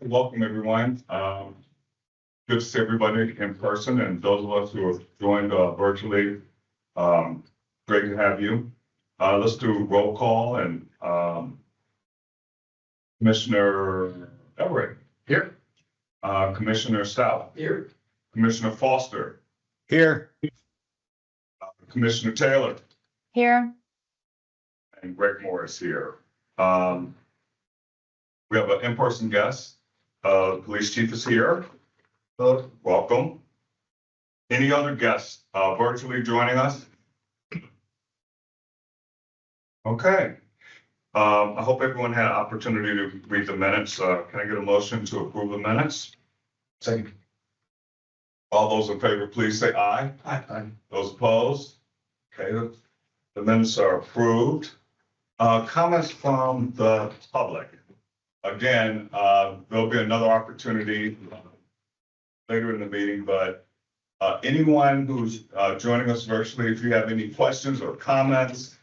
Welcome, everyone. Good to see everybody in person, and those of us who have joined virtually. Great to have you. Let's do roll call, and Commissioner Everett Here. Commissioner Stout, Here. Commissioner Foster, Here. Commissioner Taylor, Here. and Greg Morris here. We have an in-person guest. Police chief is here. Welcome. Any other guests virtually joining us? Okay. I hope everyone had an opportunity to read the minutes. Can I get a motion to approve the minutes? Second. All those in favor, please say aye. Aye. Those opposed? Okay, the minutes are approved. Comments from the public. Again, there'll be another opportunity later in the meeting, but anyone who's joining us virtually, if you have any questions or comments,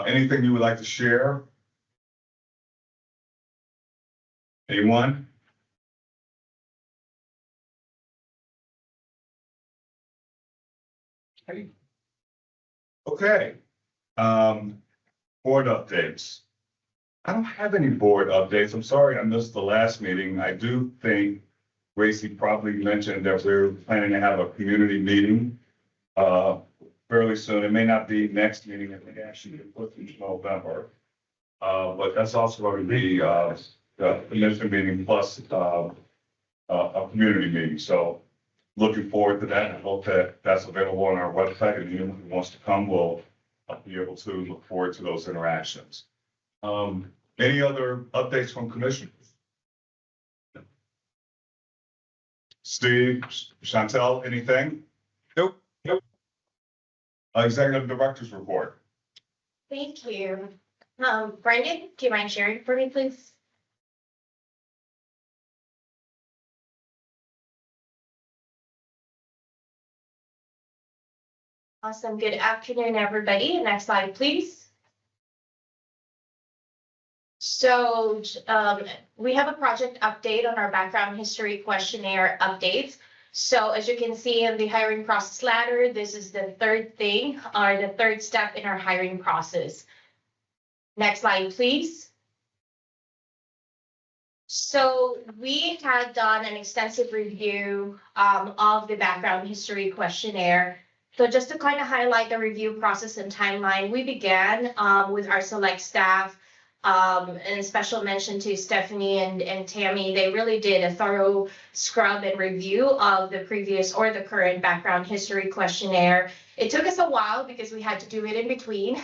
anything you would like to share? Anyone? Okay. Board updates. I don't have any board updates. I'm sorry I missed the last meeting. I do think Gracie probably mentioned that we're planning to have a community meeting fairly soon. It may not be next meeting, it may actually be put in November. But that's also going to be the commission meeting plus a community meeting. So looking forward to that. I hope that that's available on our website, and anyone who wants to come will be able to look forward to those interactions. Any other updates from commissioners? Steve, Chantel, anything? Nope. Executive director's report. Thank you. Brendan, do you mind sharing for me, please? Awesome. Good afternoon, everybody. Next slide, please. So we have a project update on our background history questionnaire updates. So as you can see in the hiring process ladder, this is the third thing, or the third step in our hiring process. Next slide, please. So we had done an extensive review of the background history questionnaire. So just to kind of highlight the review process and timeline, we began with our select staff, and special mention to Stephanie and Tammy. They really did a thorough scrub and review of the previous or the current background history questionnaire. It took us a while because we had to do it in between,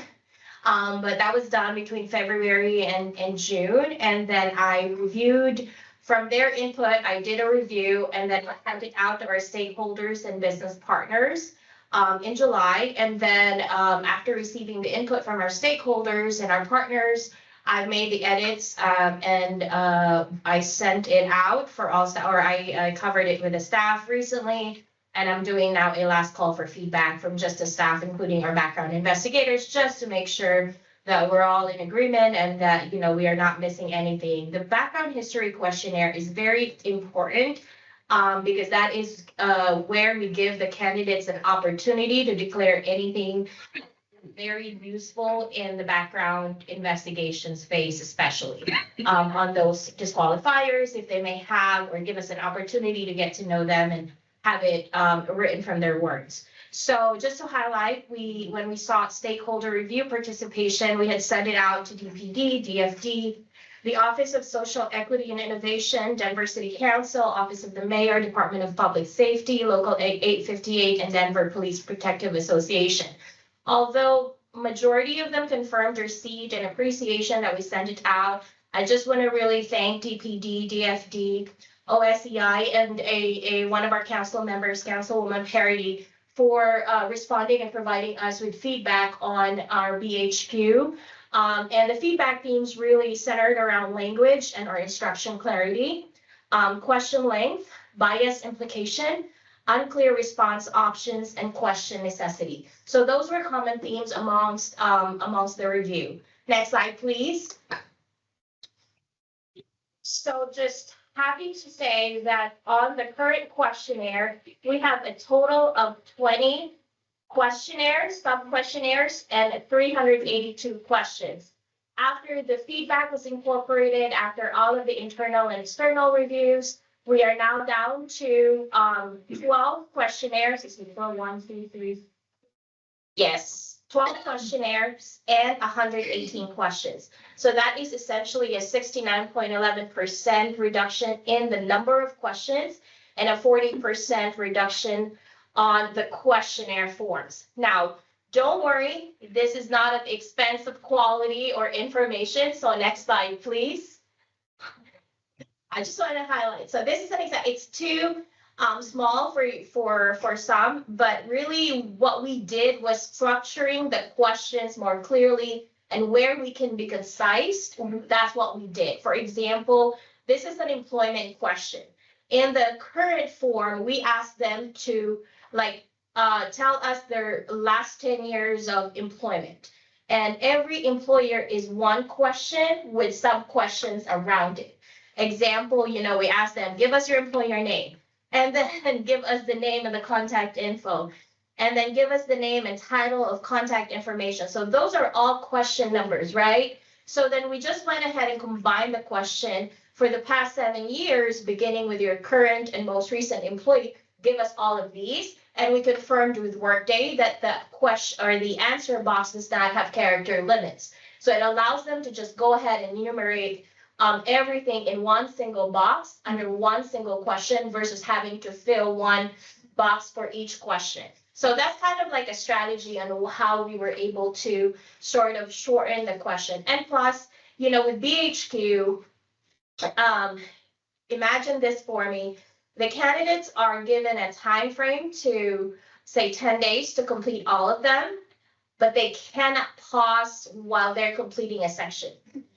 but that was done between February and June. And then I reviewed from their input, I did a review and then sent it out to our stakeholders and business partners in July. And then after receiving the input from our stakeholders and our partners, I made the edits and I sent it out for all staff, or I covered it with the staff recently. And I'm doing now a last call for feedback from just the staff, including our background investigators, just to make sure that we're all in agreement and that, you know, we are not missing anything. The background history questionnaire is very important because that is where we give the candidates an opportunity to declare anything very useful in the background investigation space, especially on those disqualifiers, if they may have, or give us an opportunity to get to know them and have it written from their words. So just to highlight, when we sought stakeholder review participation, we had sent it out to DPD, DFD, the Office of Social Equity and Innovation, Denver City Council, Office of the Mayor, Department of Public Safety, Local 858, and Denver Police Protective Association. Although majority of them confirmed receipt and appreciation that we sent it out, I just want to really thank DPD, DFD, OSEI, and one of our council members, Councilwoman Parity, for responding and providing us with feedback on our BHQ. And the feedback themes really centered around language and our instruction clarity, question length, bias implication, unclear response options, and question necessity. So those were common themes amongst the review. Next slide, please. So just happy to say that on the current questionnaire, we have a total of 20 questionnaires, sub-questionnaires, and 382 questions. After the feedback was incorporated, after all of the internal and external reviews, we are now down to 12 questionnaires. Excuse me, 1, 2, 3. Yes, 12 questionnaires and 118 questions. So that is essentially a 69.11% reduction in the number of questions and a 40% reduction on the questionnaire forms. Now, don't worry, this is not at the expense of quality or information. So next slide, please. I just want to highlight. So this is an example. It's too small for some, but really what we did was structuring the questions more clearly and where we can be concise. That's what we did. For example, this is an employment question. In the current form, we asked them to tell us their last 10 years of employment. And every employer is one question with some questions around it. Example, we asked them, give us your employer name, and then give us the name and the contact info, and then give us the name and title of contact information. So those are all question numbers, right? So then we just went ahead and combined the question for the past 7 years, beginning with your current and most recent employee, give us all of these. And we confirmed with Workday that the question or the answer box does not have character limits. So it allows them to just go ahead and enumerate everything in one single box under one single question versus having to fill one box for each question. So that's kind of like a strategy on how we were able to sort of shorten the question. And plus, with BHQ, imagine this for me. The candidates are given a time frame to say 10 days to complete all of them, but they cannot pause while they're completing a section.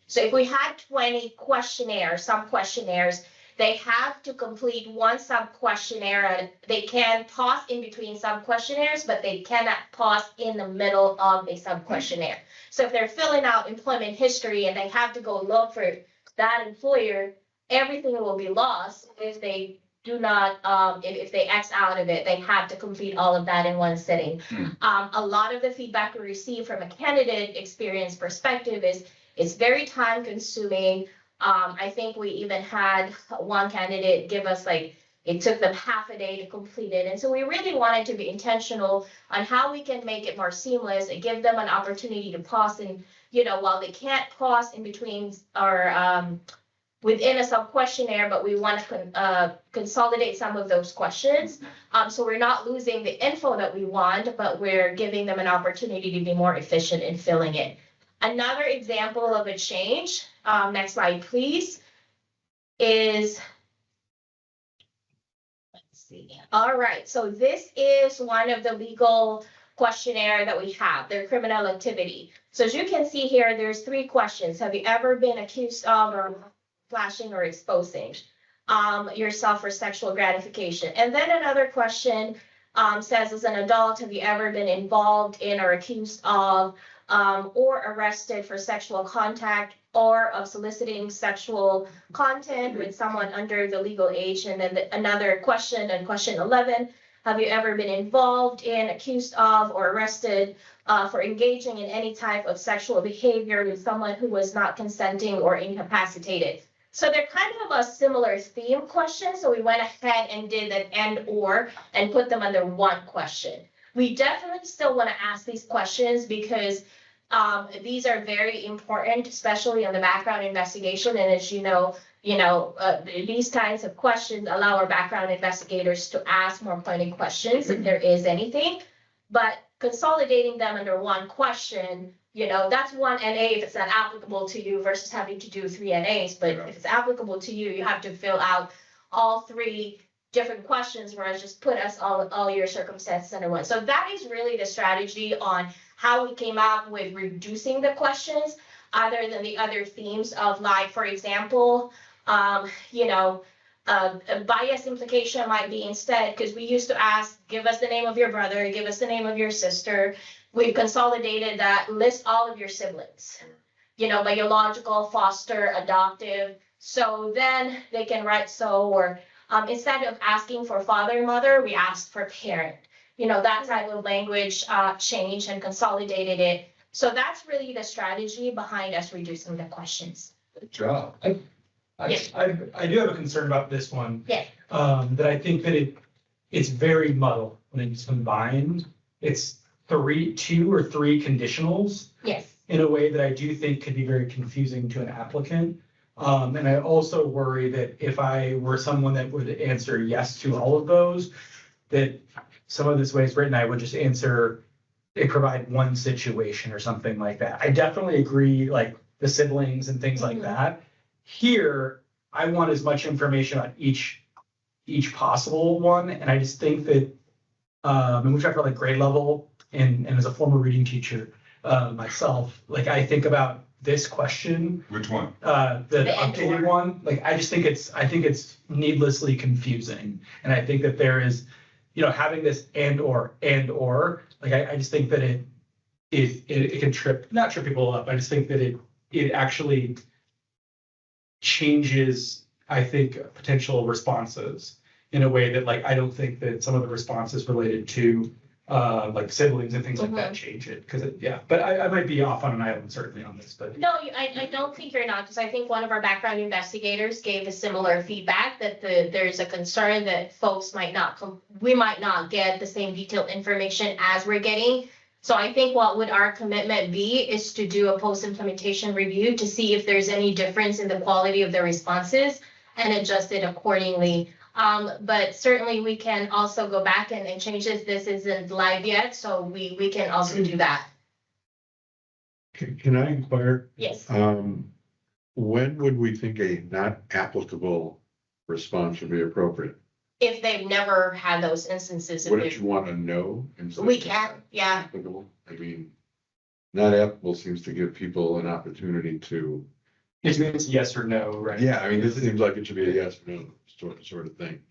So if we had 20 questionnaires, some questionnaires, they have to complete one sub-questionnaire, and they can pause in between sub-questionnaires, but they cannot pause in the middle of a sub-questionnaire. So if they're filling out employment history and they have to go look for that employer, everything will be lost if they do not, if they X out of it. They have to complete all of that in one sitting. A lot of the feedback we receive from a candidate experience perspective is it's very time consuming. I think we even had one candidate give us it took them half a day to complete it. And so we really wanted to be intentional on how we can make it more seamless and give them an opportunity to pause. And, while they can't pause in between or within a sub-questionnaire, but we want to consolidate some of those questions. So we're not losing the info that we want, but we're giving them an opportunity to be more efficient in filling it. Another example of a change, next slide, please, is, let's see. All right, so this is one of the legal questionnaire that we have, their criminal activity. So as you can see here, there's 3 questions. Have you ever been accused of or flashing or exposing yourself for sexual gratification? And then another question says, as an adult, have you ever been involved in or accused of or arrested for sexual contact or of soliciting sexual content with someone under the legal age? And then another question, and question 11, have you ever been involved in, accused of, or arrested for engaging in any type of sexual behavior with someone who was not consenting or incapacitated? So they're kind of a similar theme question. So we went ahead and did an and/or and put them under one question. We definitely still want to ask these questions because these are very important, especially on the background investigation. And as these kinds of questions allow our background investigators to ask more pointed questions if there is anything. But consolidating them under one question, that's one NA if it's not applicable to you versus having to do 3 NAs. But if it's applicable to you, you have to fill out all 3 different questions, whereas just put us all your circumstances under one. So that is really the strategy on how we came up with reducing the questions, other than the other themes of, for example, a bias implication might be instead, because we used to ask, give us the name of your brother, give us the name of your sister. We've consolidated that, list all of your siblings, biological, foster, adoptive. So then they can write or instead of asking for father and mother, we asked for parent. You know, that type of language change and consolidated it. So that's really the strategy behind us reducing the questions. Good job. I do have a concern about this one. Yeah. That I think that it's very muddled when it's combined. It's two or three conditionals Yes. in a way that I do think could be very confusing to an applicant. And I also worry that if I were someone that would answer yes to all of those, that some of this way it's written, I would just answer, they provide one situation or something like that. I definitely agree, like the siblings and things like that. Here, I want as much information on each possible one, and I just think that, and we talked about like grade level, and as a former reading teacher myself, like I think about this question, Which one? the updated one, like I think it's needlessly confusing, and I think that there is, having this and or, like I just think that it can not trip people up. I just think that it actually changes, I think, potential responses in a way that like I don't think that some of the responses related to like siblings and things like that change it, because but I might be off on an island certainly on this, but. No, I don't think you're not, because I think one of our background investigators gave a similar feedback that there's a concern that folks we might not get the same detailed information as we're getting. So I think what would our commitment be is to do a post-implementation review to see if there's any difference in the quality of the responses and adjust it accordingly. But certainly we can also go back and change this. This isn't live yet, so we can also do that. Can I inquire? Yes. When would we think a not applicable response would be appropriate? If they've never had those instances. Wouldn't you want to know? instead We of can, yeah. applicable? I mean, not applicable seems to give people an opportunity to. It means yes or no, right? Yeah, I mean, this seems like it should be a yes or no sort of thing.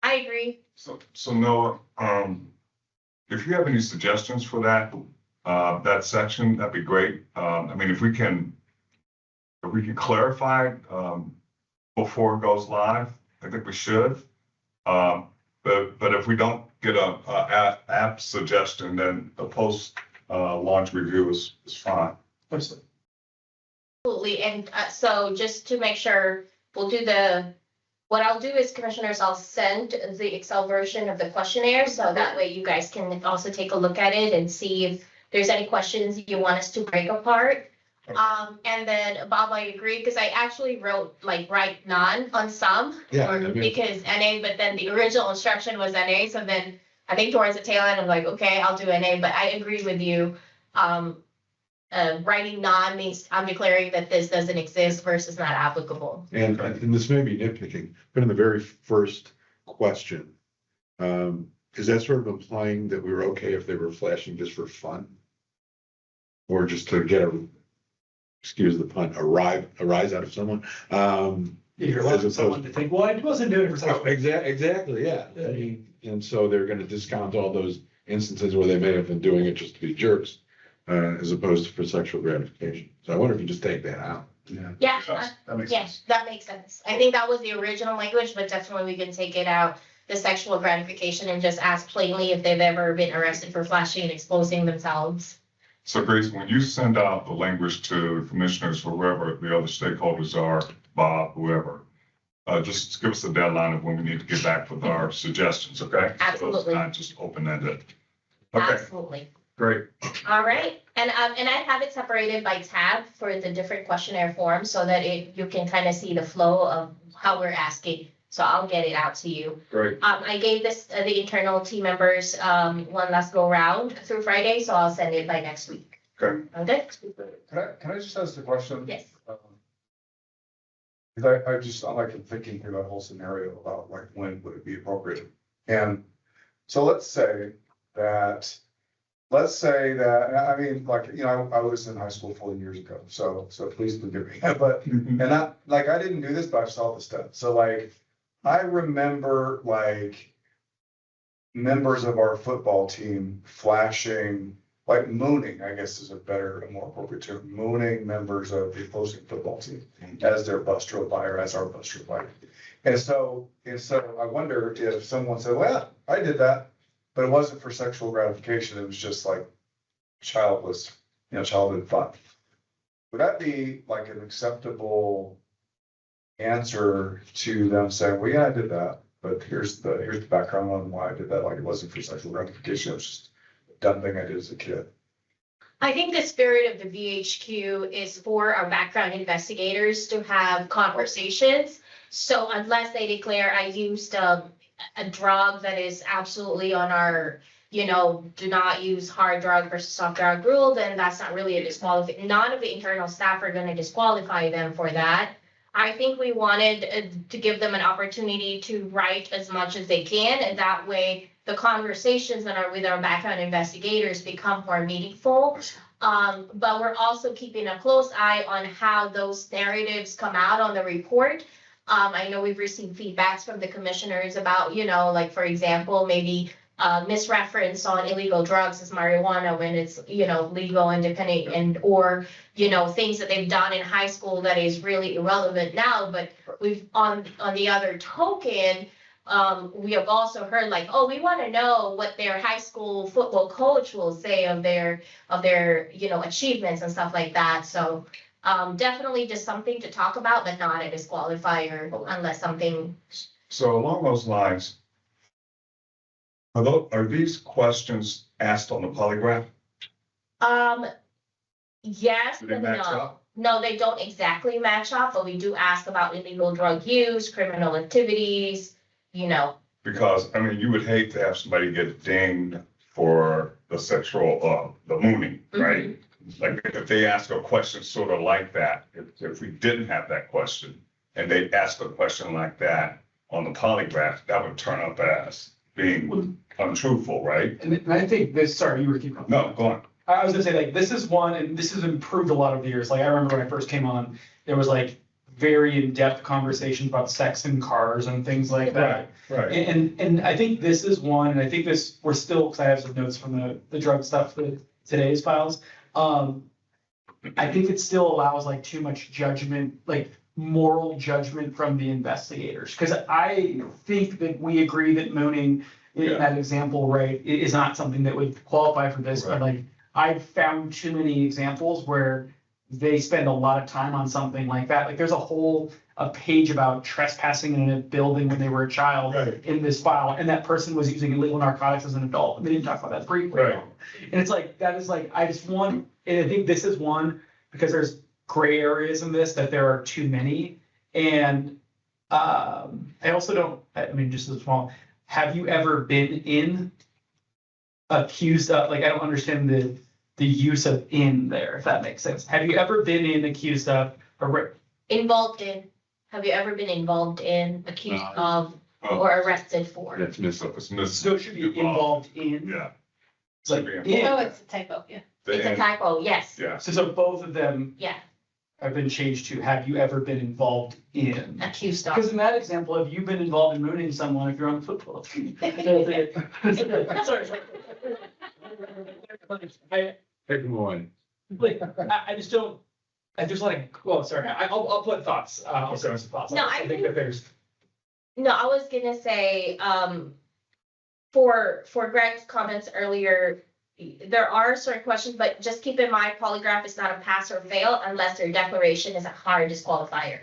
I agree. So Noah, if you have any suggestions for that section, that'd be great. I mean, if we can clarify, before it goes live, I think we should. But if we don't get a app suggestion, then the post launch review is fine. Absolutely. And so just to make sure, what I'll do is, commissioners, I'll send the Excel version of the questionnaire, so that way you guys can also take a look at it and see if there's any questions you want us to break apart. And then Bob, I agree, because I actually wrote write none on some. Yeah, I mean- Because NA, but then the original instruction was NA, so then I think towards the tail end, I'm like, okay, I'll do NA, but I agree with you. Writing non means I'm declaring that this doesn't exist versus not applicable. And this may be nitpicking, but in the very first question, is that sort of implying that we were okay if they were flashing just for fun? Or just to get excuse the pun, a rise out of someone? You're allowing someone to think, well, I wasn't doing it for something. Exactly, yeah. I mean, and so they're gonna discount all those instances where they may have been doing it just to be jerks, as opposed to for sexual gratification. So I wonder if you just take that out. Yeah. Yeah, That makes yes, sense. that makes sense. I think that was the original language, but definitely we can take it out, the sexual gratification, and just ask plainly if they've ever been arrested for flashing and exposing themselves. So Grace, when you send out the language to commissioners or whoever the other stakeholders are, Bob, whoever, just give us a deadline of when we need to get back with our suggestions, okay? Absolutely. So it's not just open-ended. Okay, Absolutely. great. All right, and I have it separated by tab for the different questionnaire forms so that you can kind of see the flow of how we're asking. So I'll get it out to you. Great. I gave this, the internal team members, one last go round through Friday, so I'll send it by next week. Okay. Okay? Can I just ask a question? Yes. Because I'm like thinking through that whole scenario about like when would it be appropriate? And so let's say that, I mean, I was in high school 4 years ago, so please forgive me, but, and I didn't do this, but I saw the stuff. So I remember members of our football team flashing like mooning, I guess is a better, a more appropriate term, mooning members of the opposing football team as their bus drove by or as our bus drove by. And so I wonder if someone said, well, I did that, but it wasn't for sexual gratification. It was just like childless, childhood fun. Would that be like an acceptable answer to them saying, well, yeah, I did that, but here's the background on why I did that. Like it wasn't for sexual gratification. It was just a dumb thing I did as a kid. I think the spirit of the VHQ is for our background investigators to have conversations. So unless they declare I used a drug that is absolutely on our, do not use hard drug versus soft drug rule, then that's not really a disqualification. None of the internal staff are going to disqualify them for that. I think we wanted to give them an opportunity to write as much as they can, and that way the conversations that are with our background investigators become more meaningful. But we're also keeping a close eye on how those narratives come out on the report. I know we've received feedbacks from the commissioners about, like, for example, maybe misreference on illegal drugs as marijuana when it's, legal and depending or, things that they've done in high school that is really irrelevant now. But we've on the other token, we have also heard like, oh, we want to know what their high school football coach will say of their, achievements and stuff like that. So definitely just something to talk about, but not a disqualifier unless something. So along those lines, are these questions asked on the polygraph? Yes, Do they but match no. up? No, they don't exactly match up, but we do ask about illegal drug use, criminal activities, Because, you would hate to have somebody get dinged for the sexual, the mooning, right? Like if they ask a question sort of like that, if we didn't have that question and they ask a question like that on the polygraph, that would turn up as being untruthful, right? And I think this, sorry, you were keeping. No, go on. I was gonna say, like, this is one, and this has improved a lot over the years. Like, I remember when I first came on, there was like very in-depth conversations about sex in cars and things like that. Right. And I think this is one, and I think this, we're still, because I have some notes from the drug stuff, today's files. I think it still allows like too much judgment, like moral judgment from the investigators. Because I think that we agree that mooning in that example, right, is not something that would qualify for this, but like, I've found too many examples where they spend a lot of time on something like that. Like there's a page about trespassing in a building when they were a child in this file, and that person was using illegal narcotics as an adult. And they didn't talk about that briefly. Right. And it's like, that is like, I just want, and I think this is one, because there's gray areas in this that there are too many. And I also don't, just as small, have you ever been in accused of, like, I don't understand the use of in there, if that makes sense. Have you ever been in accused of, or Involved in, have you ever been involved in, accused of, or arrested for? That's missing. It's missing. so it should be involved in? Yeah. It's like, Should be in. Oh, it's a typo, yeah. It's a And- typo, yes, Yeah, So both of them yeah, have been changed to, have you ever been involved in? accused of. Because in that example, have you been involved in mooning someone if you're on the football team? Sorry. Pick one. I just don't, I just like, well, sorry, I'll put thoughts, I'll start with some thoughts. No, I think that there's, No, I was gonna say, for Greg's comments earlier, there are certain questions, but just keep in mind polygraph is not a pass or fail unless their declaration is a hard disqualifier.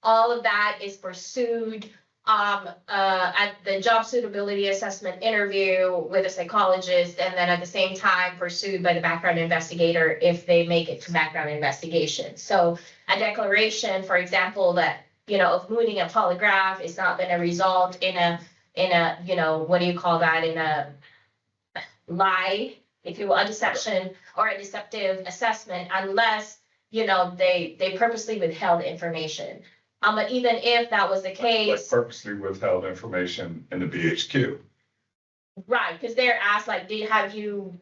All of that is pursued at the job suitability assessment interview with a psychologist, and then at the same time pursued by the background investigator if they make it to background investigation. So a declaration, for example, that, of mooning a polygraph is not gonna result in a, what do you call that, in a lie, if you will, a deception or a deceptive assessment, unless, they purposely withheld information. But even if that was the like case, purposely withheld information in the BHQ, right, because they're asked like, have you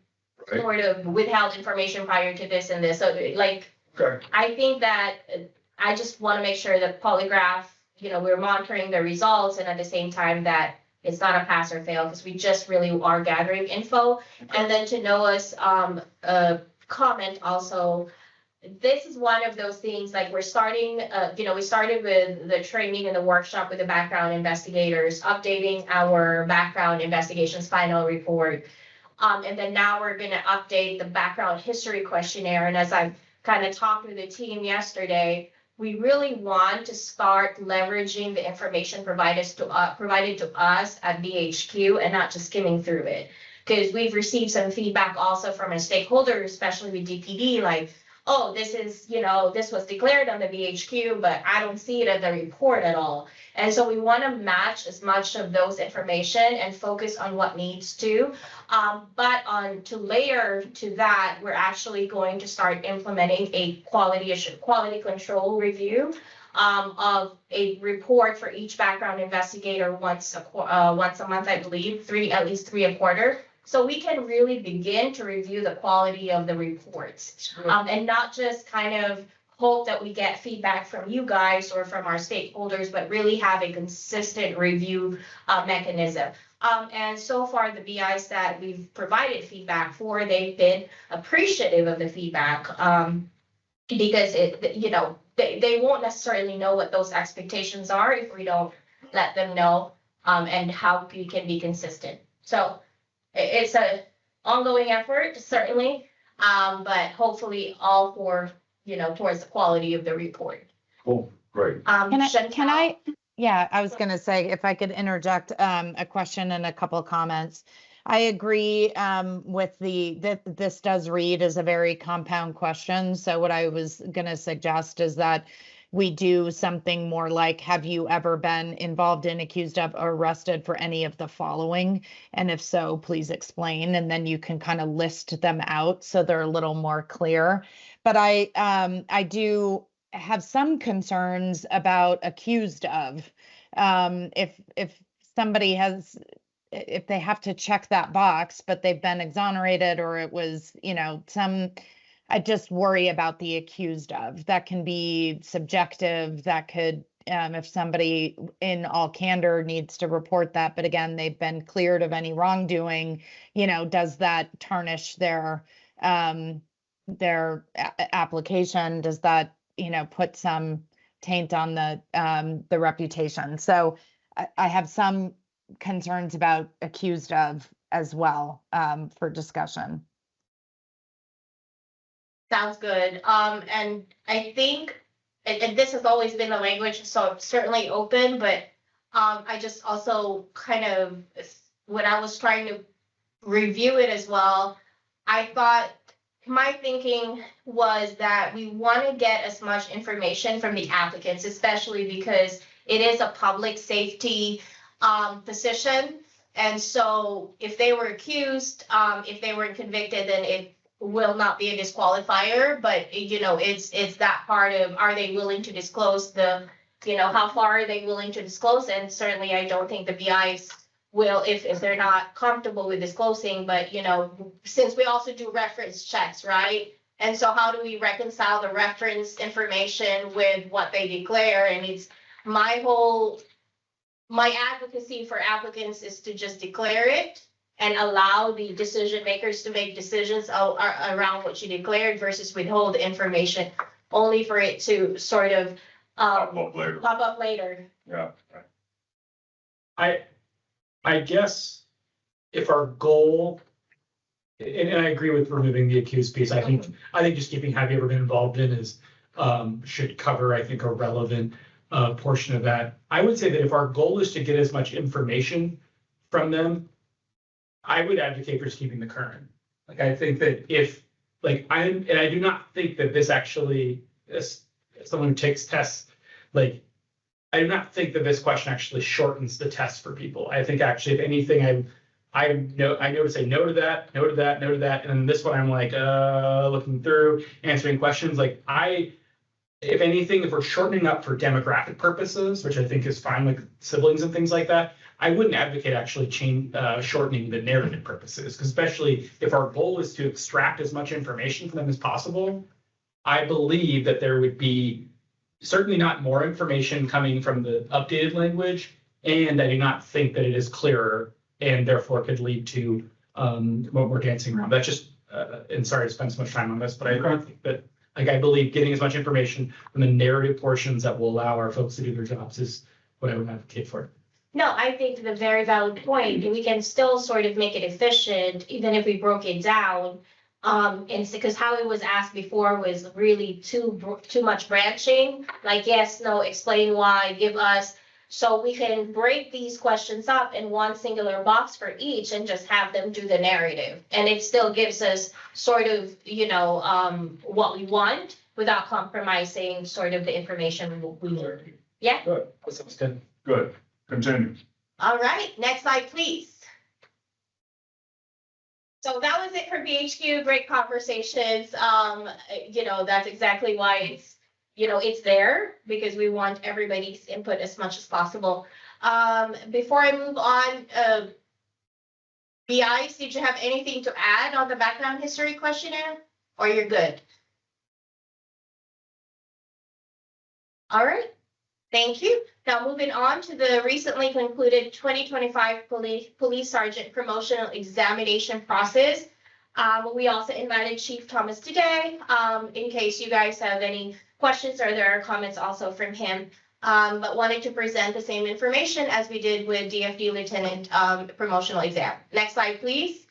right? sort of withheld information prior to this and this? So like, Okay. I think that I just want to make sure that polygraph, we're monitoring the results, and at the same time that it's not a pass or fail, because we just really are gathering info. And then to Noah's, comment also, this is one of those things, like we're starting, we started with the training and the workshop with the background investigators, updating our background investigations final report. And then now we're gonna update the background history questionnaire. And as I've kind of talked with the team yesterday, we really want to start leveraging the information provided to us at BHQ and not just skimming through it. Because we've received some feedback also from a stakeholder, especially with DPD, like, oh, this is, this was declared on the BHQ, but I don't see it in the report at all. And so we want to match as much of those information and focus on what needs to. But to layer to that, we're actually going to start implementing a quality control review of a report for each background investigator once a month, I believe, at least three a quarter. So we can really begin to review the quality of the reports, and not just kind of hope that we get feedback from you guys or from our stakeholders, but really have a consistent review mechanism. And so far, the BIs that we've provided feedback for, they've been appreciative of the feedback, because they won't necessarily know what those expectations are if we don't let them know, and how we can be consistent. So it's an ongoing effort, certainly, but hopefully all for, towards the quality of the report. Oh, great. Can I, yeah, I was going to say, if I could interject a question and a couple of comments. I agree with that this does read as a very compound question. So what I was going to suggest is that we do something more like, have you ever been involved in, accused of, or arrested for any of the following? And if so, please explain. And then you can kind of list them out so they're a little more clear. But I do have some concerns about accused of. If somebody has, if they have to check that box, but they've been exonerated, or it was, I just worry about the accused of. That can be subjective. That could, if somebody in all candor needs to report that, but again, they've been cleared of any wrongdoing, does that tarnish their application? Does that, put some taint on the reputation? So I have some concerns about accused of as well, for discussion. Sounds good. And I think, and this has always been the language, so I'm certainly open, but I just also kind of, when I was trying to review it as well, I thought my thinking was that we want to get as much information from the applicants, especially because it is a public safety position. And so if they were accused, if they weren't convicted, then it will not be a disqualifier, but it's that part of, are they willing to disclose how far are they willing to disclose? And certainly I don't think the BIs will, if they're not comfortable with disclosing, but since we also do reference checks, right? And so how do we reconcile the reference information with what they declare? And it's my advocacy for applicants is to just declare it and allow the decision makers to make decisions around what you declared versus withhold the information only for it to sort of Pop up later. Yeah. I guess if our goal, and I agree with removing the accused piece, I think just keeping have you ever been involved in is should cover, I think, a relevant portion of that. I would say that if our goal is to get as much information from them, I would advocate for just keeping the current. Like, I think that I do not think that this actually, as someone who takes tests, I do not think that this question actually shortens the test for people. I think actually, if anything, I know to say no to that, no to that, no to that. And then this one, I'm looking through, answering questions. If anything, if we're shortening up for demographic purposes, which I think is fine, like siblings and things like that, I wouldn't advocate actually shortening the narrative purposes, because especially if our goal is to extract as much information from them as possible, I believe that there would be certainly not more information coming from the updated language And I do not think that it is clearer and therefore could lead to what we're dancing around. That's just, and sorry to spend so much time on this, but I don't think that, like, I believe getting as much information from the narrative portions that will allow our folks to do their jobs is what I would advocate for. No, I think the very valid point, we can still sort of make it efficient, even if we broke it down. And because how it was asked before was really too much branching, like yes, no, explain why, give us. So we can break these questions up in one singular box for each and just have them do the narrative. And it still gives us sort of, what we want without compromising sort of the information we need. Yeah, Good. That sounds good. Good, continue. all right, next slide, please. So that was it for BHQ, great conversations. That's exactly why it's there, because we want everybody's input as much as possible. Before I move on, BIs, did you have anything to add on the background history questionnaire, or you're good? All right, thank you. Now moving on to the recently concluded 2025 police sergeant promotional examination process. We also invited Chief Thomas today, in case you guys have any questions or there are comments also from him. But wanted to present the same information as we did with DFD Lieutenant promotional exam. Next slide, please.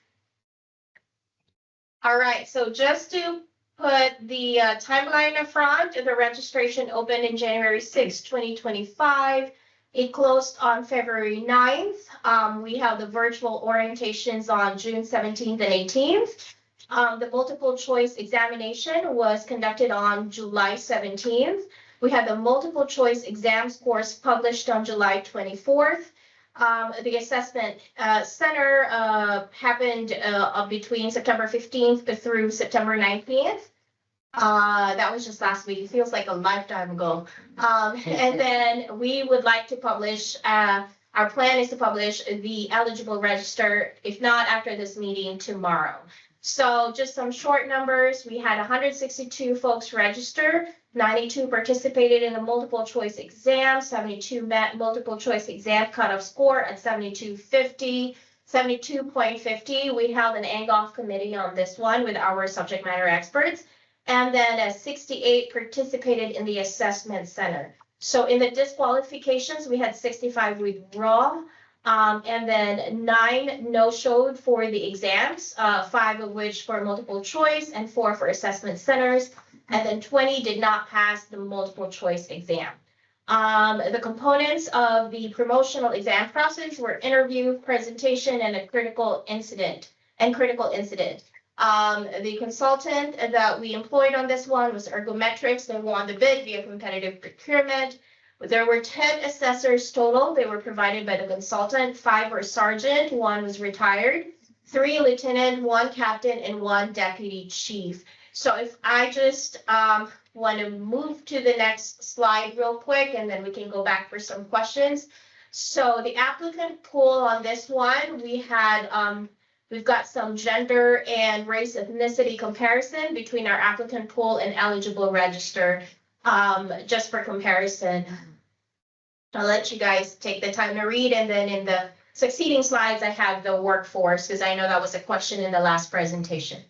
All right, so just to put the timeline up front, the registration opened in January 6, 2025. It closed on February 9th. We have the virtual orientations on June 17th and 18th. The multiple choice examination was conducted on July 17th. We had the multiple choice exam scores published on July 24th. The assessment center happened between September 15th through September 19th. That was just last week. It feels like a lifetime ago. And then we would like to publish, our plan is to publish the eligible register, if not after this meeting, tomorrow. So just some short numbers. We had 162 folks register, 92 participated in the multiple choice exam, 72 met multiple choice exam cutoff score at 72.50. We held an ANGOF committee on this one with our subject matter experts. And then 68 participated in the assessment center. So in the disqualifications, we had 65 withdraw, and then 9 no-showed for the exams, 5 of which for multiple choice and 4 for assessment centers. And then 20 did not pass the multiple choice exam. The components of the promotional exam process were interview, presentation, and a critical incident. The consultant that we employed on this one was Ergometrics. They won the bid via competitive procurement. There were 10 assessors total. They were provided by the consultant. 5 were sergeant, 1 was retired, 3 lieutenant, 1 captain, and 1 deputy chief. So if I just want to move to the next slide real quick, and then we can go back for some questions. So the applicant pool on this one, we had, we've got some gender and race ethnicity comparison between our applicant pool and eligible register, just for comparison. I'll let you guys take the time to read, and then in the succeeding slides, I have the workforce, because I know that was a question in the last presentation.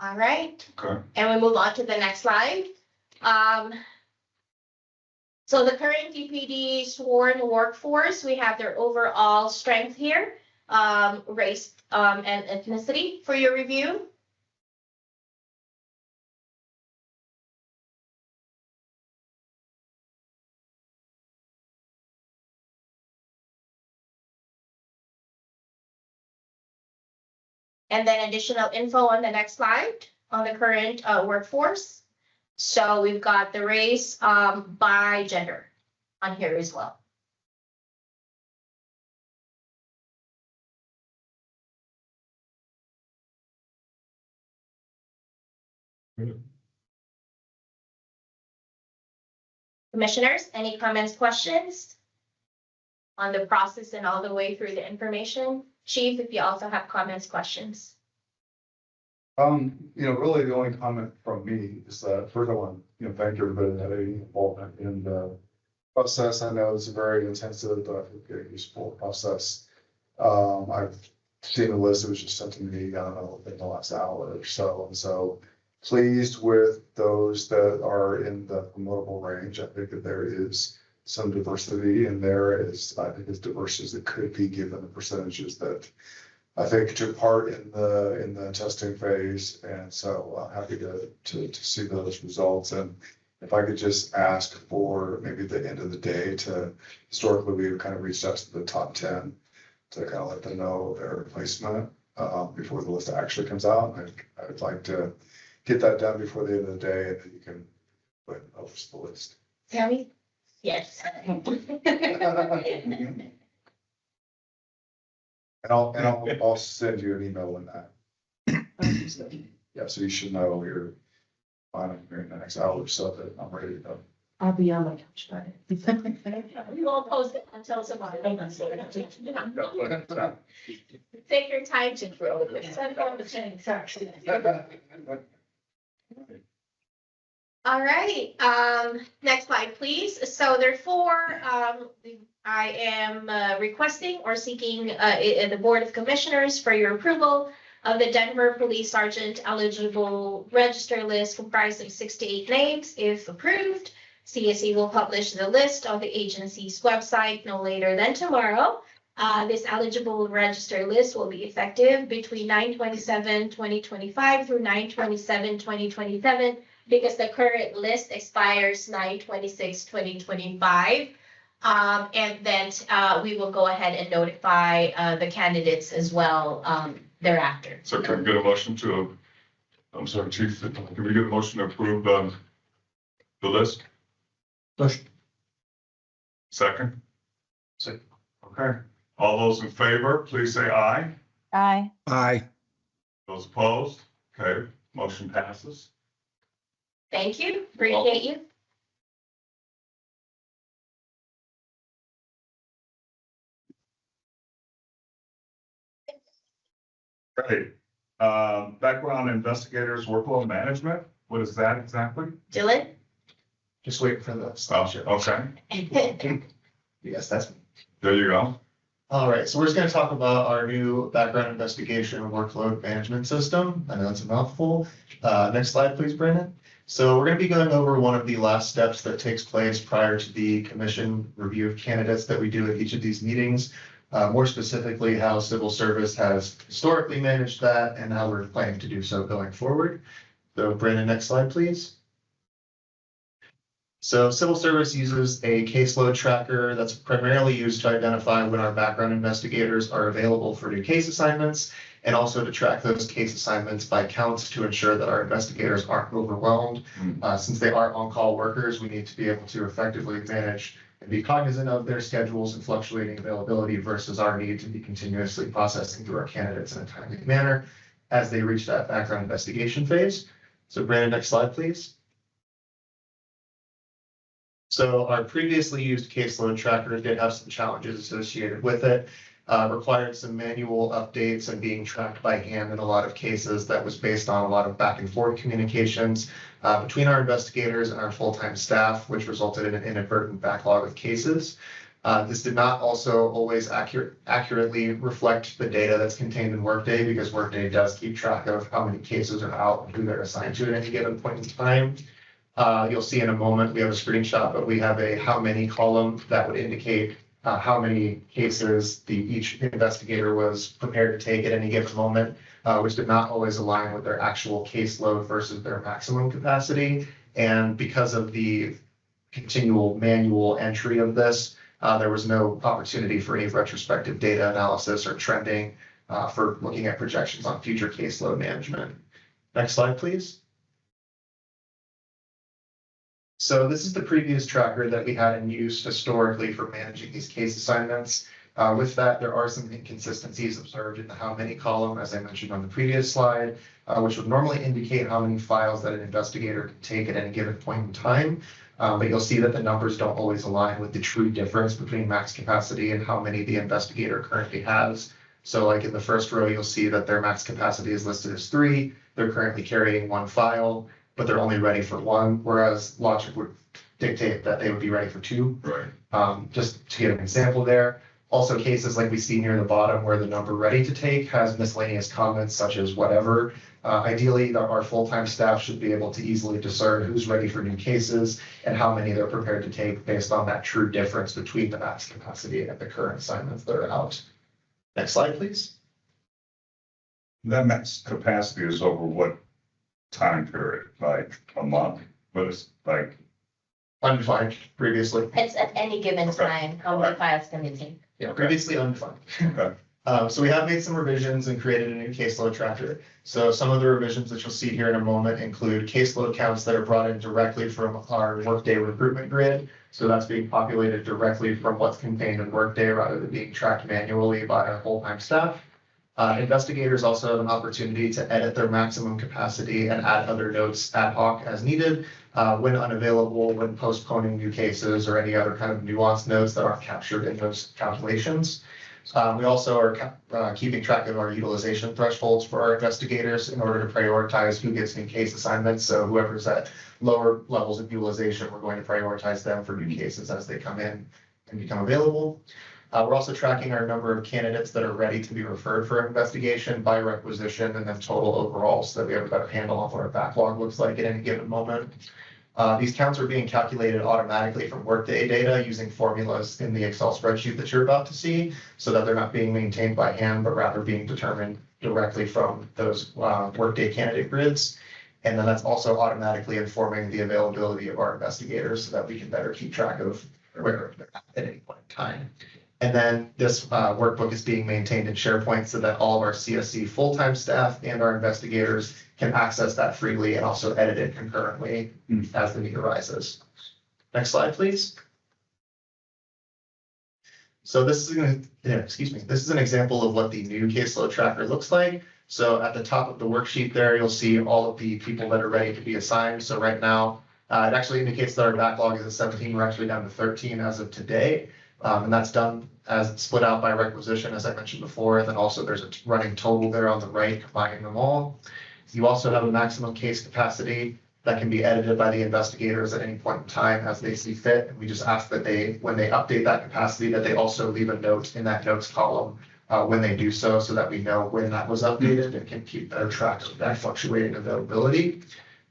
All right. Okay. And we move on to the next slide. So the current DPD sworn workforce, we have their overall strength here, race and ethnicity for your review. And then additional info on the next slide on the current workforce. So we've got the race by gender on here as well. Commissioners, any comments, questions on the process and all the way through the information? Chief, if you also have comments, questions. Really the only comment from me is that first I want to, thank everybody that had any involvement in the process. I know it's a very intensive, but I think a useful process. I've seen the list, it was just sent to me, I don't know, in the last hour or so, and so pleased with those that are in the promotable range. I think that there is some diversity in there, I think as diverse as it could be, given the percentages that I think took part in the testing phase, and so happy to see those results. And if I could just ask for maybe at the end of the day historically, we've kind of reached out to the top 10 to kind of let them know their placement before the list actually comes out. I would like to get that done before the end of the day, and then you can post the list. Tammy? Yes. And I'll send you an email when that. Yeah, so you should know you're on here in the next hour or so that I'm ready to go. I'll be on my couch by it. We won't post it until tomorrow. Take your time to grow this. All right, next slide, please. So therefore, I am requesting or seeking the Board of Commissioners for your approval of the Denver Police Sergeant eligible register list comprised of 68 names. If approved, CSE will publish the list on the agency's website no later than tomorrow. This eligible register list will be effective between 9/27/2025 through 9/27/2027 because the current list expires 9/26/2025. And then we will go ahead and notify the candidates as well thereafter. So can we get a motion to, I'm sorry, Chief, can we get a motion to approve the list? Motion. Second? Second. Okay. All those in favor, please say aye. Aye. Aye. Those opposed? Okay, motion passes. Thank you, appreciate you. Great. Background investigators workload management, what is that exactly? Dylan? Just waiting for the. Oh, okay, Yes, that's me. there you go. All right, so we're just gonna talk about our new background investigation and workload management system. I know it's a mouthful. Next slide, please, Brandon. So we're gonna be going over one of the last steps that takes place prior to the commission review of candidates that we do at each of these meetings. More specifically, how civil service has historically managed that and how we're planning to do so going forward. So Brandon, next slide, please. So civil service uses a caseload tracker that's primarily used to identify when our background investigators are available for new case assignments, and also to track those case assignments by counts to ensure that our investigators aren't overwhelmed. Since they are on-call workers, we need to be able to effectively manage and be cognizant of their schedules and fluctuating availability versus our need to be continuously processing through our candidates in a timely manner as they reach that background investigation phase. So Brandon, next slide, please. So our previously used caseload tracker did have some challenges associated with it. Required some manual updates and being tracked by hand in a lot of cases. That was based on a lot of back and forth communications between our investigators and our full-time staff, which resulted in an inadvertent backlog of cases. This did not also always accurately reflect the data that's contained in Workday, because Workday does keep track of how many cases are out and who they're assigned to at any given point in time. You'll see in a moment, we have a screenshot, but we have a how many column that would indicate how many cases each investigator was prepared to take at any given moment, which did not always align with their actual caseload versus their maximum capacity. And because of the continual manual entry of this, there was no opportunity for any retrospective data analysis or trending for looking at projections on future caseload management. Next slide, please. So this is the previous tracker that we had in use historically for managing these case assignments. With that, there are some inconsistencies observed in the how many column, as I mentioned on the previous slide, which would normally indicate how many files that an investigator can take at any given point in time. But you'll see that the numbers don't always align with the true difference between max capacity and how many the investigator currently has. So like in the first row, you'll see that their max capacity is listed as 3. They're currently carrying 1 file, but they're only ready for 1, whereas Logic would dictate that they would be ready for 2. Right. Just to give an example there. Also cases like we see near the bottom where the number ready to take has miscellaneous comments such as whatever. Ideally, our full-time staff should be able to easily discern who's ready for new cases and how many they're prepared to take based on that true difference between the max capacity and the current assignments that are out. Next slide, please. That max capacity is over what time period? Like a month? But it's like, Undefined previously. It's at any given time, how many files can we take? Yeah, previously undefined. okay, So we have made some revisions and created a new caseload tracker. So some of the revisions that you'll see here in a moment include caseload counts that are brought in directly from our Workday recruitment grid. So that's being populated directly from what's contained in Workday rather than being tracked manually by our full-time staff. Investigators also have an opportunity to edit their maximum capacity and add other notes ad hoc as needed, when unavailable, when postponing new cases or any other kind of nuanced notes that aren't captured in those calculations. We also are keeping track of our utilization thresholds for our investigators in order to prioritize who gets new case assignments. So whoever's at lower levels of utilization, we're going to prioritize them for new cases as they come in and become available. We're also tracking our number of candidates that are ready to be referred for investigation by requisition and then total overall so that we have a better handle on what our backlog looks like at any given moment. These counts are being calculated automatically from Workday data using formulas in the Excel spreadsheet that you're about to see so that they're not being maintained by hand, but rather being determined directly from those Workday candidate grids. And then that's also automatically informing the availability of our investigators so that we can better keep track of where they're at any point in time. And then this workbook is being maintained in SharePoint so that all of our CSC full-time staff and our investigators can access that freely and also edit it concurrently as the need arises. Next slide, please. So this is this is an example of what the new caseload tracker looks like. So at the top of the worksheet there, you'll see all of the people that are ready to be assigned. So right now, it actually indicates that our backlog is at 17. We're actually down to 13 as of today. And that's done as split out by requisition, as I mentioned before, and then also there's a running total there on the right, combining them all. You also have a maximum case capacity that can be edited by the investigators at any point in time as they see fit. And we just ask that when they update that capacity, that they also leave a note in that notes column when they do so that we know when that was updated and can keep better track of that fluctuating availability.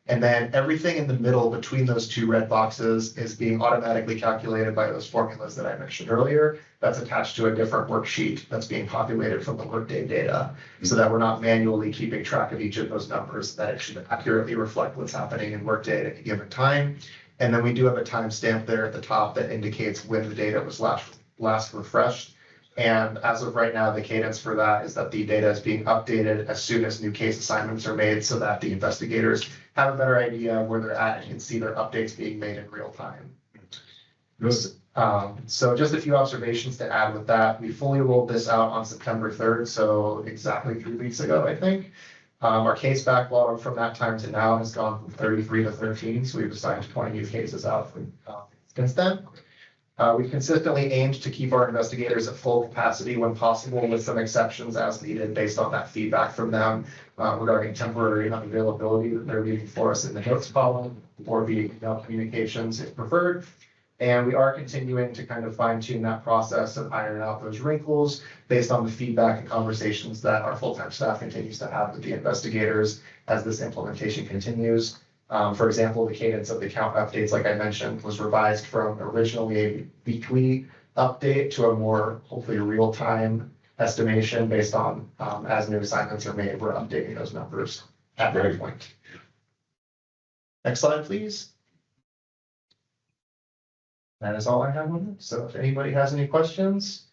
And then everything in the middle between those two red boxes is being automatically calculated by those formulas that I mentioned earlier. That's attached to a different worksheet that's being populated from the Workday data so that we're not manually keeping track of each of those numbers, that it should accurately reflect what's happening in Workday at any given time. And then we do have a timestamp there at the top that indicates when the data was last refreshed. And as of right now, the cadence for that is that the data is being updated as soon as new case assignments are made so that the investigators have a better idea of where they're at and can see their updates being made in real time. So just a few observations to add with that. We fully rolled this out on September 3rd, so exactly 3 weeks ago, I think. Our case backlog from that time to now has gone from 33 to 13, so we've assigned 20 new cases out since then. We've consistently aimed to keep our investigators at full capacity when possible, with some exceptions as needed based on that feedback from them regarding temporary unavailability that they're leaving for us in the notes column or via email communications if preferred. And we are continuing to kind of fine tune that process and iron out those wrinkles based on the feedback and conversations that our full-time staff continues to have with the investigators as this implementation continues. For example, the cadence of the count updates, like I mentioned, was revised from originally a weekly update to a more hopefully real-time estimation based on as new assignments are made, we're updating those numbers at that point. Next slide, please. That is all I have on it. So if anybody has any questions,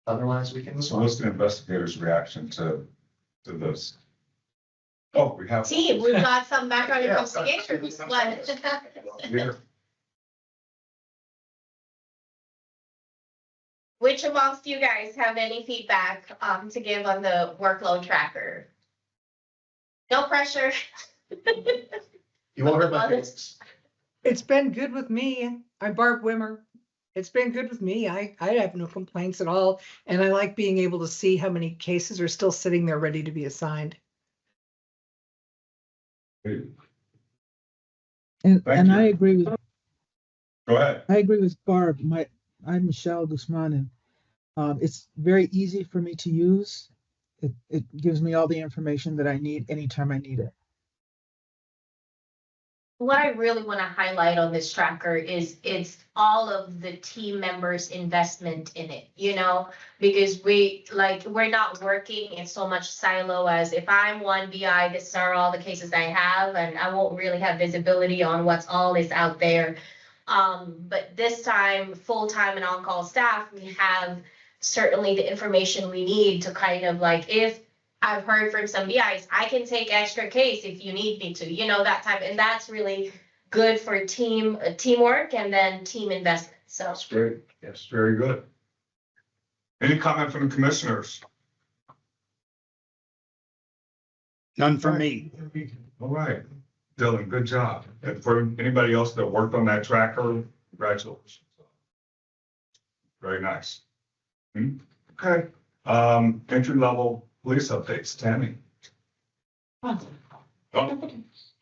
otherwise we can move So on. what's the investigator's reaction to this? Oh, we have. Team, we've got some background Yeah. investigators. What? Here. Which amongst you guys have any feedback to give on the workload tracker? No pressure. You won't hurt my feelings. It's been good with me. I'm Barb Wimmer. It's been good with me. I have no complaints at all. And I like being able to see how many cases are still sitting there ready to be assigned. Great. And, Thank and you. I agree with, Go ahead. I agree with Barb. I'm Michelle Guzman, and it's very easy for me to use. It gives me all the information that I need anytime I need it. What I really want to highlight on this tracker is it's all of the team members' investment in it, you know? Because we're not working in so much silo as if I'm one BI, this are all the cases I have, and I won't really have visibility on what's all is out there. But this time, full-time and on-call staff, we have certainly the information we need to kind of like, if I've heard from some BIs, I can take extra case if you need me to, you know, that type, and that's really good for teamwork and then team investment, so. That's great. Yes, very good. Any comment from the commissioners? None for me. All right, Dylan, good job. And for anybody else that worked on that tracker, congratulations. Very nice. Okay, entry level police updates, Tammy. Oh,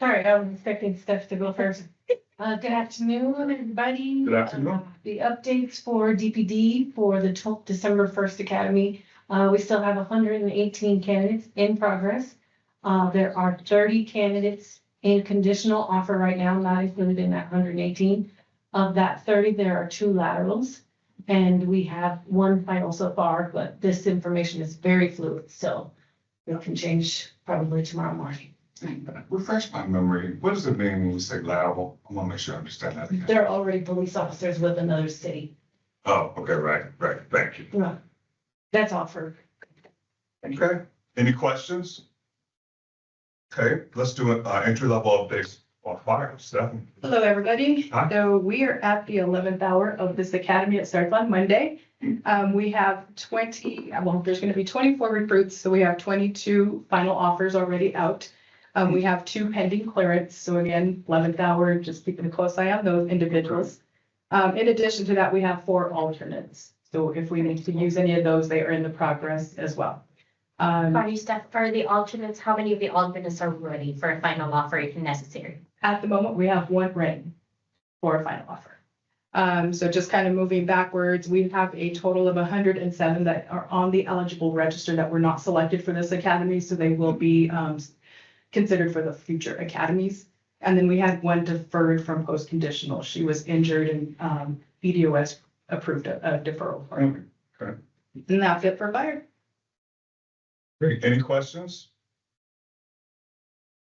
Sorry, I was expecting Steph to go first. Good afternoon, everybody. Good afternoon. The updates for DPD for the December 1st Academy. We still have 118 candidates in progress. There are 30 candidates in conditional offer right now, not included in that 118. Of that 30, there are 2 laterals. And we have 1 final so far, but this information is very fluid, so it can change probably tomorrow morning. Refresh my memory. What does it mean when we say lateral? I want to make sure I understand that again. They're already police officers with another city. Oh, okay, right. Thank you. Yeah. That's all for. Okay, any questions? Okay, let's do an entry level updates on fire, Stephanie. Hello, everybody. Hi. So we are at the 11th hour of this academy. It starts on Monday. We have there's going to be 24 recruits. So we have 22 final offers already out. We have 2 pending clearance. So again, 11th hour, just keeping a close eye on those individuals. In addition to that, we have 4 alternates. So if we need to use any of those, they are in the progress as well. Sorry, Steph, for the alternates, how many of the alternates are ready for a final offer if necessary? At the moment, we have 1 ready for a final offer. So just kind of moving backwards, we have a total of 107 that are on the eligible register that were not selected for this academy, so they will be considered for the future academies. And then we had 1 deferred from post-conditional. She was injured and BDOS approved a deferral for her. Okay. And that's it for fire. Great, any questions?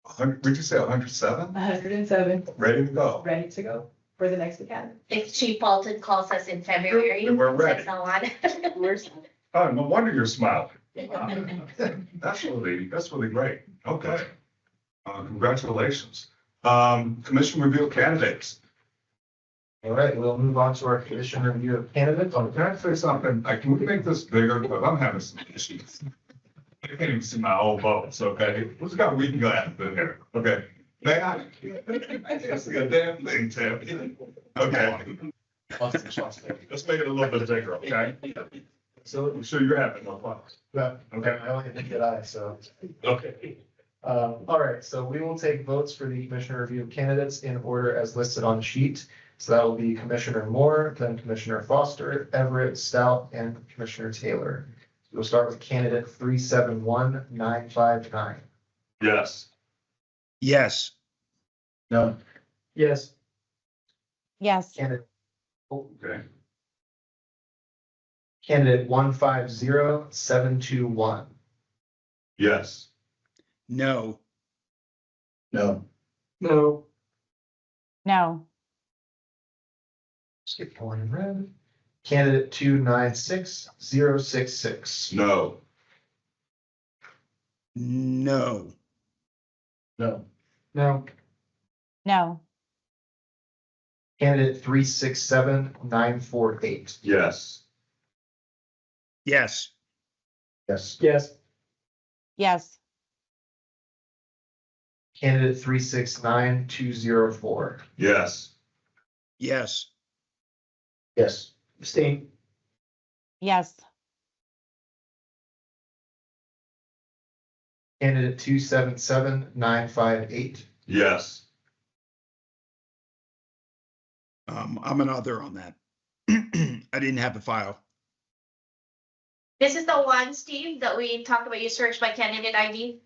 100, did you say 107? 107 Ready to go? ready to go for the next academy. If Chief Paulton calls us in February, Then we're ready. send someone. Oh, no wonder you're smiling. That's really great. Okay. Congratulations. Commission review of candidates. All right, we'll move on to our commission review of candidates. Oh, can I say something? Can we make this bigger? Because I'm having some issues. I can't even see my old votes, okay? Who's got reading glasses in here? Okay. May I? I can't see a damn thing, Tim. Okay. Let's make it a little bit bigger, okay? So I'm sure you're having no fun. Yeah, Okay. I only have a good eye, so. Okay. All right, so we will take votes for the commissioner review candidates in order as listed on the sheet. So that will be Commissioner Moore, then Commissioner Foster, Everett, Stout, and Commissioner Taylor. We'll start with candidate 371959. Yes. Yes. No. Yes. Yes. Candidate, Okay. candidate 150721. Yes. No. No. No. No. Skip going in red. Candidate 296066. No. No. No. No. No. Candidate 367948. Yes. Yes. Yes. Yes. Yes. Candidate 369204. Yes. Yes. Yes. Abstain. Yes. Candidate 277958. Yes. I'm an other on that. I didn't have the file. This is the one, Steve, that we talked about, you search by candidate ID?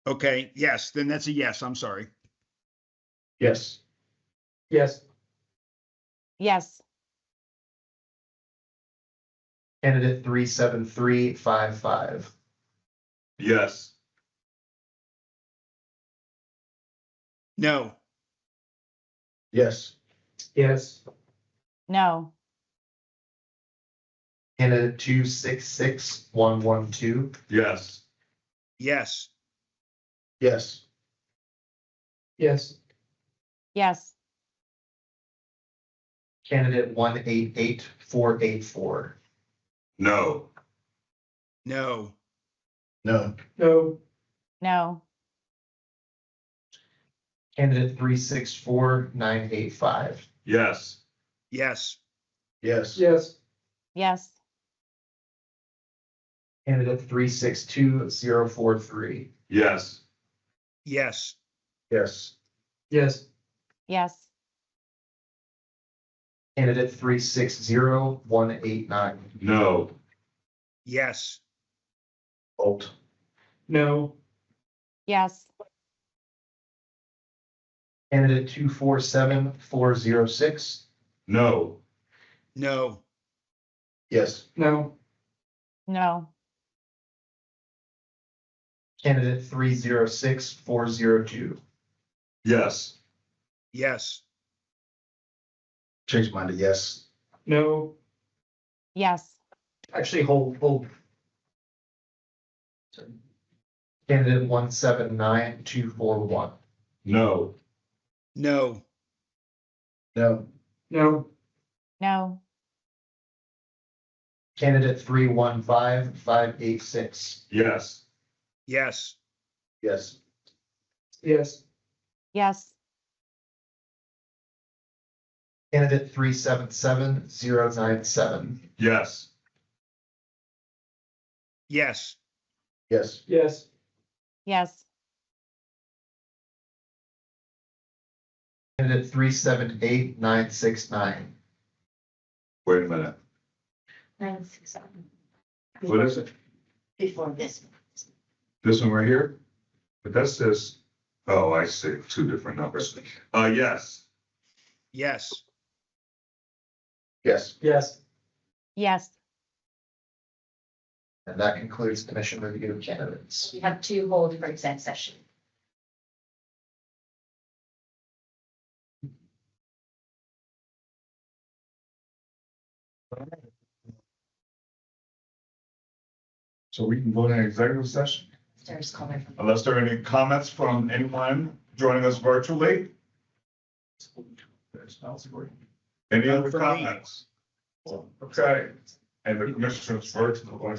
Okay, yes, then that's a yes. I'm sorry. Yes. Yes. Yes. Candidate 37355. Yes. No. Yes. Yes. No. Candidate 266112. Yes. Yes. Yes. Yes. Yes. Candidate 188484. No. No. No. No. No. Candidate 364985. Yes. Yes. Yes. Yes. Yes. Candidate 362043. Yes. Yes. Yes. Yes. Yes. Candidate 360189. No. Yes. Vote. No. Yes. Candidate 247406. No. No. Yes. No. No. Candidate 306402. Yes. Yes. Change mine to yes. No. Yes. Actually, hold. Sorry. Candidate 179241. No. No. No. No. No. Candidate 315586. Yes. Yes. Yes. Yes. Yes. Candidate 377097. Yes. Yes. Yes. Yes. Yes. Candidate 378969. Wait a minute. 967. What is it? Before this. This one right here? But that says, oh, I see, two different numbers. Yes. Yes. Yes. Yes. Yes. And that concludes commission review of candidates. We have two hold for exec session. So we can go to an executive session There's comment from. unless there are any comments from anyone joining us virtually. Any other For me. comments? Okay, and the commissioners virtual. We're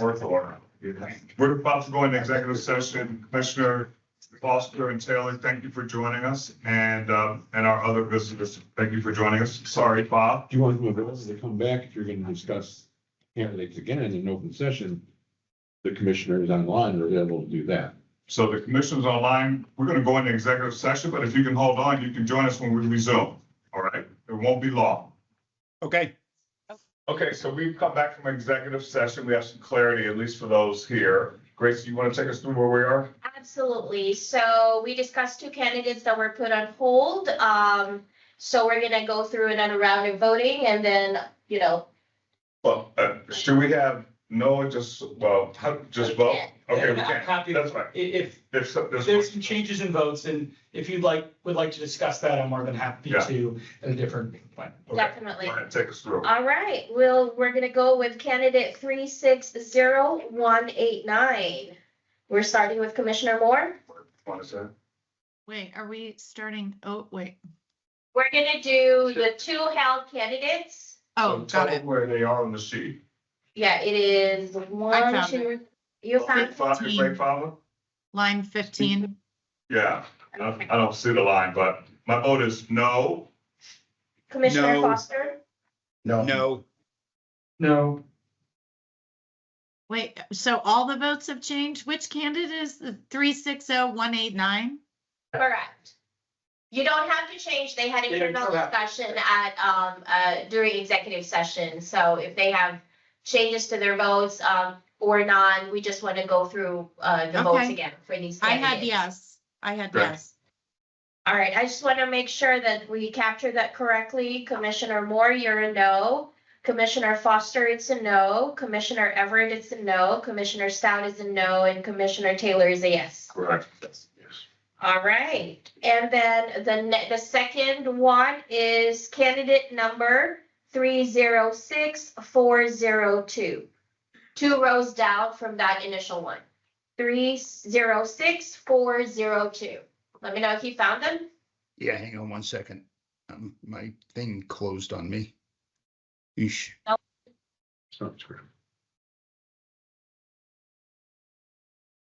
about to go into executive session. Commissioner Foster and Taylor, thank you for joining us, and our other visitors, thank you for joining us. Sorry, Bob. Do you want to come back if you're going to discuss candidates again in an open session? The commissioner is online, or they're able to do that. So the commission's online. We're gonna go into executive session, but if you can hold on, you can join us when we resume. All right? It won't be long. Okay. Okay, so we've come back from executive session. We have some clarity, at least for those here. Grace, you want to take us through where we are? Absolutely. So we discussed two candidates that were put on hold. So we're gonna go through another round of voting and then, Well, should we have no, just vote? Okay, we can. Happy, That's fine. if There's there's some changes in votes, and if you'd would like to discuss that, I'm more than happy Yeah. to at a different point. Okay, definitely. Go ahead, take us through. All right, we're gonna go with candidate 360189. We're starting with Commissioner Moore. Want to say? Wait, are we starting? Oh, wait. We're gonna do the two held candidates. Oh, So got tell it. them where they are on the sheet. Yeah, it is one, found two, you found, Great father? Line 15. Yeah, I don't see the line, but my vote is no. Commissioner No. Foster, No, No. Wait, so all the votes have changed? Which candidate is the 360189? Correct. You don't have to change. They had internal correct. discussion at, during executive session. So if they have changes to their votes, or not, we just want to go through, the votes Okay. again for these I candidates. had yes. I had Right. yes. All right, I just want to make sure that we capture that correctly. Commissioner Moore, you're a no. Commissioner Foster, it's a no. Commissioner Everett, it's a no. Commissioner Stout is a no, and Commissioner Taylor is a yes. Correct. All right, and then the second one is candidate number 306402. 2 rows down from that initial one. 306402. Let me know if you found them. yeah, hang on one second. My thing closed on me. Eesh. Sounds great.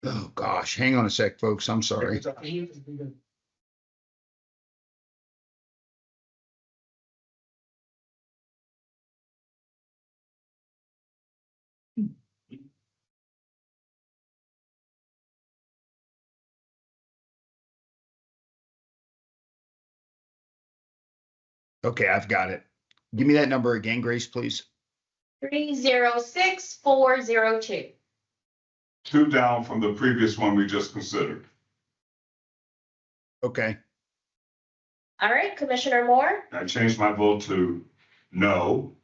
Oh, gosh, hang on a sec, folks. I'm sorry. Okay, I've got it. Give me that number again, Grace, please. 306402. 2 down from the previous one we just considered. Okay, All right, Commissioner Moore, I changed my vote to no.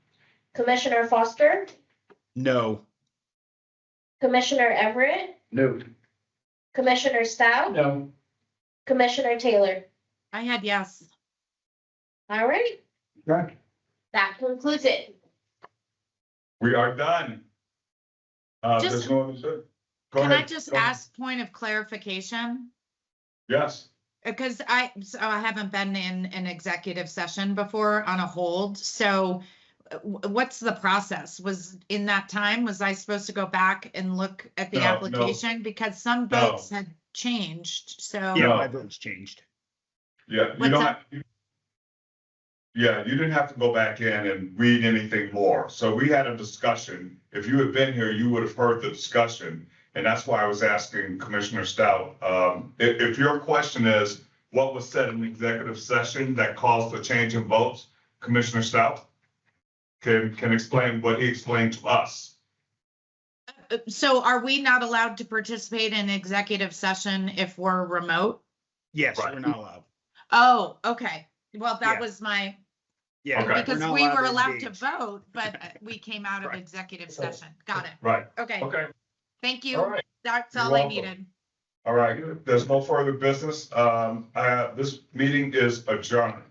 Commissioner Foster, no, Commissioner Everett, No. Commissioner Stout, No. Commissioner Taylor. I had yes. All right, Okay. that concludes it. We are done. Just- There's no other. Go Can I ahead. just Go ahead. ask point of clarification? Yes. Because I haven't been in an executive session before on a hold, so what's the process? Was in that time, was I supposed to go back and look at the No, no. application? Because some No. votes had changed, so. yeah, No. my vote's changed. Yeah, you What's don't that? have. Yeah, you didn't have to go back in and read anything more. So we had a discussion. If you had been here, you would have heard the discussion. And that's why I was asking Commissioner Stout. If your question is, what was said in executive session that caused the change in votes? Commissioner Stout can explain what he explained to us. So are we not allowed to participate in executive session if we're remote? Yes, Right. we're not allowed. Oh, okay. Well, that Yeah. was my, Yeah. Okay. because not we were allowed to engage. vote, but we came out of Right. executive session. Got it. Right, Okay, okay, thank all you. right. That's You're all I welcome. needed. All right, there's no further business. This meeting is adjourned.